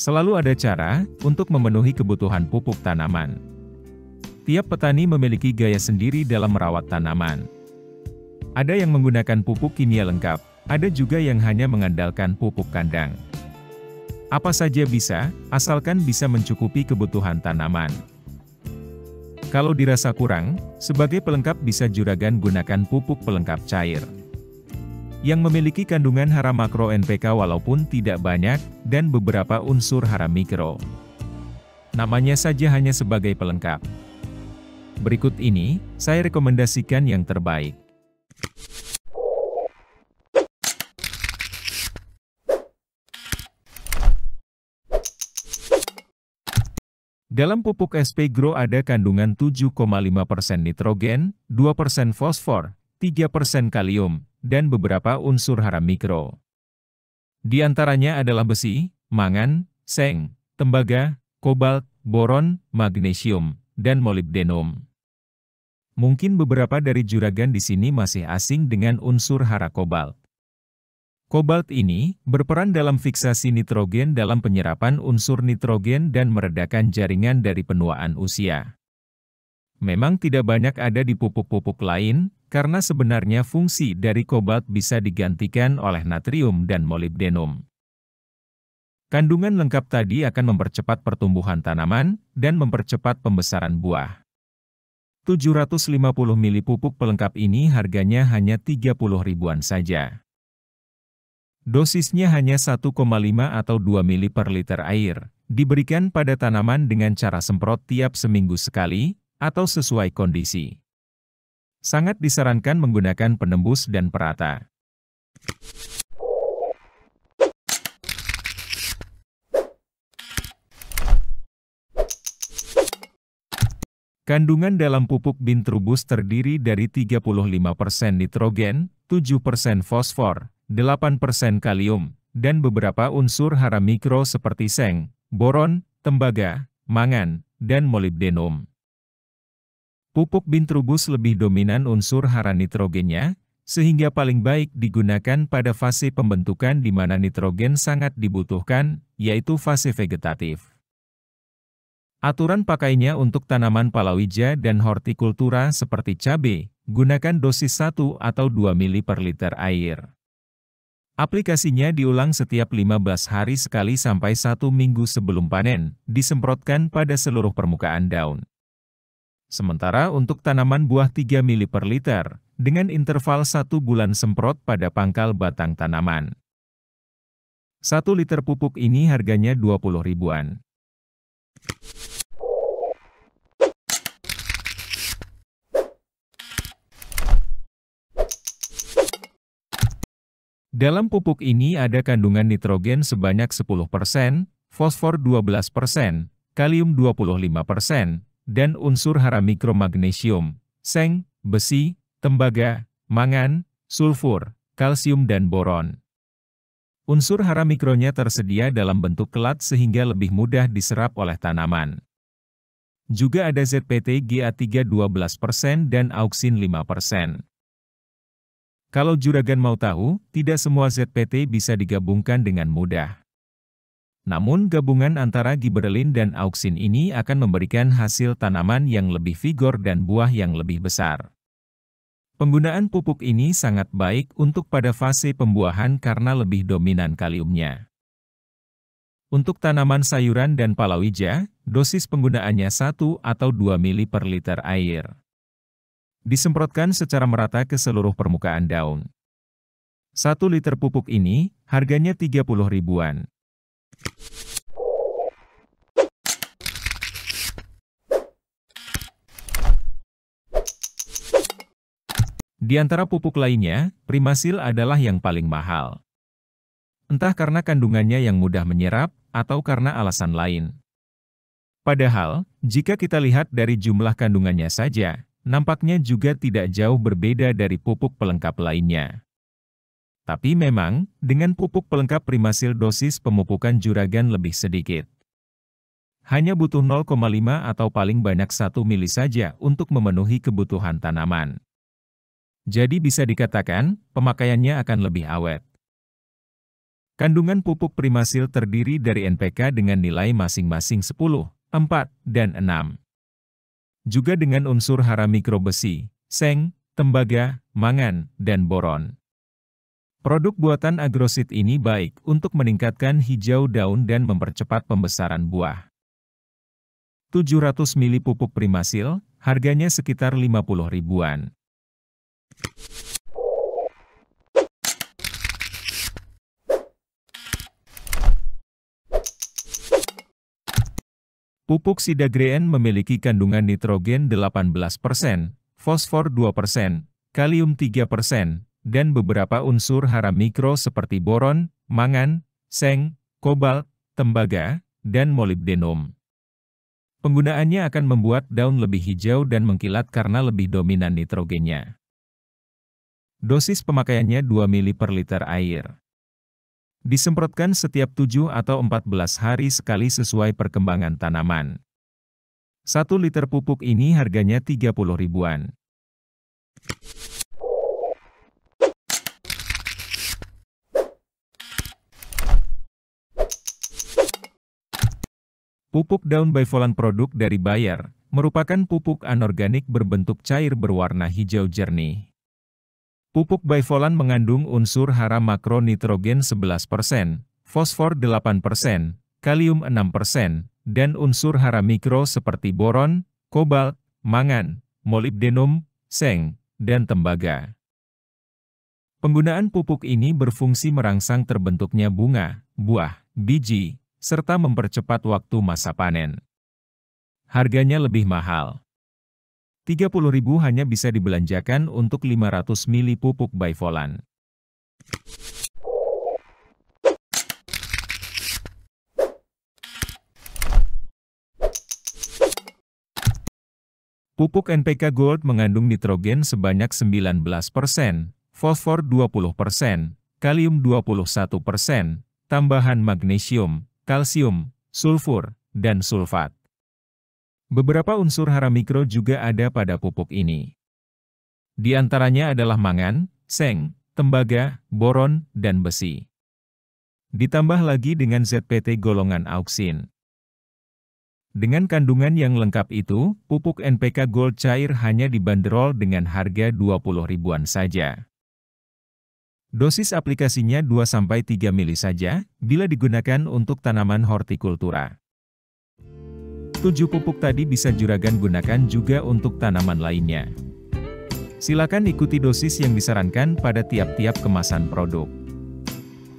Selalu ada cara untuk memenuhi kebutuhan pupuk tanaman. Tiap petani memiliki gaya sendiri dalam merawat tanaman. Ada yang menggunakan pupuk kimia lengkap, ada juga yang hanya mengandalkan pupuk kandang. Apa saja bisa, asalkan bisa mencukupi kebutuhan tanaman. Kalau dirasa kurang, sebagai pelengkap bisa juragan gunakan pupuk pelengkap cair yang memiliki kandungan hara makro NPK walaupun tidak banyak, dan beberapa unsur hara mikro. Namanya saja hanya sebagai pelengkap. Berikut ini, saya rekomendasikan yang terbaik. Dalam pupuk SP Grow ada kandungan 7,5% nitrogen, 2% fosfor, 3% kalium, dan beberapa unsur hara mikro. Di antaranya adalah besi, mangan, seng, tembaga, kobalt, boron, magnesium, dan molibdenum. Mungkin beberapa dari juragan di sini masih asing dengan unsur hara kobalt. Kobalt ini berperan dalam fiksasi nitrogen dalam penyerapan unsur nitrogen dan meredakan jaringan dari penuaan usia. Memang tidak banyak ada di pupuk-pupuk lain, karena sebenarnya fungsi dari kobalt bisa digantikan oleh natrium dan molibdenum. Kandungan lengkap tadi akan mempercepat pertumbuhan tanaman, dan mempercepat pembesaran buah. 750 ml pupuk pelengkap ini harganya hanya 30 ribuan saja. Dosisnya hanya 1,5 atau 2 ml per liter air, diberikan pada tanaman dengan cara semprot tiap seminggu sekali, atau sesuai kondisi. Sangat disarankan menggunakan penembus dan perata. Kandungan dalam pupuk Bintrubus terdiri dari 35% nitrogen, 7% fosfor, 8% kalium, dan beberapa unsur hara mikro seperti seng, boron, tembaga, mangan, dan molibdenum. Pupuk Bintrubus lebih dominan unsur hara nitrogennya, sehingga paling baik digunakan pada fase pembentukan di mana nitrogen sangat dibutuhkan, yaitu fase vegetatif. Aturan pakainya untuk tanaman palawija dan hortikultura seperti cabai, gunakan dosis 1 atau 2 ml per liter air. Aplikasinya diulang setiap 15 hari sekali sampai 1 minggu sebelum panen, disemprotkan pada seluruh permukaan daun. Sementara untuk tanaman buah 3 ml per liter, dengan interval 1 bulan semprot pada pangkal batang tanaman. 1 liter pupuk ini harganya 20 ribuan. Dalam pupuk ini ada kandungan nitrogen sebanyak 10%, fosfor 12%, kalium 25%, dan unsur hara mikro magnesium, seng, besi, tembaga, mangan, sulfur, kalsium dan boron. Unsur hara mikronya tersedia dalam bentuk kelat sehingga lebih mudah diserap oleh tanaman. Juga ada ZPT GA3 12% dan auksin 5%. Kalau juragan mau tahu, tidak semua ZPT bisa digabungkan dengan mudah. Namun gabungan antara giberelin dan auksin ini akan memberikan hasil tanaman yang lebih vigor dan buah yang lebih besar. Penggunaan pupuk ini sangat baik untuk pada fase pembuahan karena lebih dominan kaliumnya. Untuk tanaman sayuran dan palawija, dosis penggunaannya 1 atau 2 ml per liter air. Disemprotkan secara merata ke seluruh permukaan daun. 1 liter pupuk ini, harganya 30 ribuan. Di antara pupuk lainnya, Primasil adalah yang paling mahal. Entah karena kandungannya yang mudah menyerap, atau karena alasan lain. Padahal, jika kita lihat dari jumlah kandungannya saja, nampaknya juga tidak jauh berbeda dari pupuk pelengkap lainnya. Tapi memang, dengan pupuk pelengkap Primasil dosis pemupukan juragan lebih sedikit. Hanya butuh 0,5 atau paling banyak 1 mili saja untuk memenuhi kebutuhan tanaman. Jadi bisa dikatakan, pemakaiannya akan lebih awet. Kandungan pupuk Primasil terdiri dari NPK dengan nilai masing-masing 10, 4, dan 6. Juga dengan unsur hara mikro besi, seng, tembaga, mangan, dan boron. Produk buatan Agroseed ini baik untuk meningkatkan hijau daun dan mempercepat pembesaran buah. 700 ml pupuk Primasil, harganya sekitar 50 ribuan. Pupuk Sidagreen memiliki kandungan nitrogen 18%, fosfor 2%, kalium 3%, dan beberapa unsur hara mikro seperti boron, mangan, seng, kobalt, tembaga, dan molibdenum. Penggunaannya akan membuat daun lebih hijau dan mengkilat karena lebih dominan nitrogennya. Dosis pemakaiannya 2 ml per liter air. Disemprotkan setiap 7 atau 14 hari sekali sesuai perkembangan tanaman. 1 liter pupuk ini harganya 30 ribuan. Pupuk daun Bivolan produk dari Bayer, merupakan pupuk anorganik berbentuk cair berwarna hijau jernih. Pupuk Bivolan mengandung unsur hara makro nitrogen 11%, fosfor 8%, kalium 6%, dan unsur hara mikro seperti boron, kobalt, mangan, molibdenum, seng, dan tembaga. Penggunaan pupuk ini berfungsi merangsang terbentuknya bunga, buah, biji, serta mempercepat waktu masa panen. Harganya lebih mahal. 30 ribu hanya bisa dibelanjakan untuk 500 ml pupuk Bivolan. Pupuk NPK Gold mengandung nitrogen sebanyak 19%, fosfor 20%, kalium 21%, tambahan magnesium, kalsium, sulfur, dan sulfat. Beberapa unsur hara mikro juga ada pada pupuk ini. Di antaranya adalah mangan, seng, tembaga, boron, dan besi. Ditambah lagi dengan ZPT golongan auksin. Dengan kandungan yang lengkap itu, pupuk NPK Gold cair hanya dibanderol dengan harga 20 ribuan saja. Dosis aplikasinya 2-3 ml saja, bila digunakan untuk tanaman hortikultura. 7 pupuk tadi bisa juragan gunakan juga untuk tanaman lainnya. Silakan ikuti dosis yang disarankan pada tiap-tiap kemasan produk.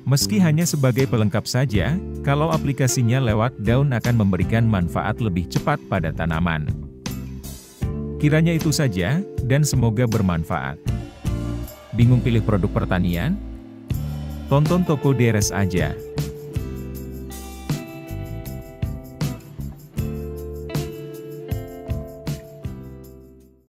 Meski hanya sebagai pelengkap saja, kalau aplikasinya lewat daun akan memberikan manfaat lebih cepat pada tanaman. Kiranya itu saja, dan semoga bermanfaat. Bingung pilih produk pertanian? Tonton Toko Deres aja.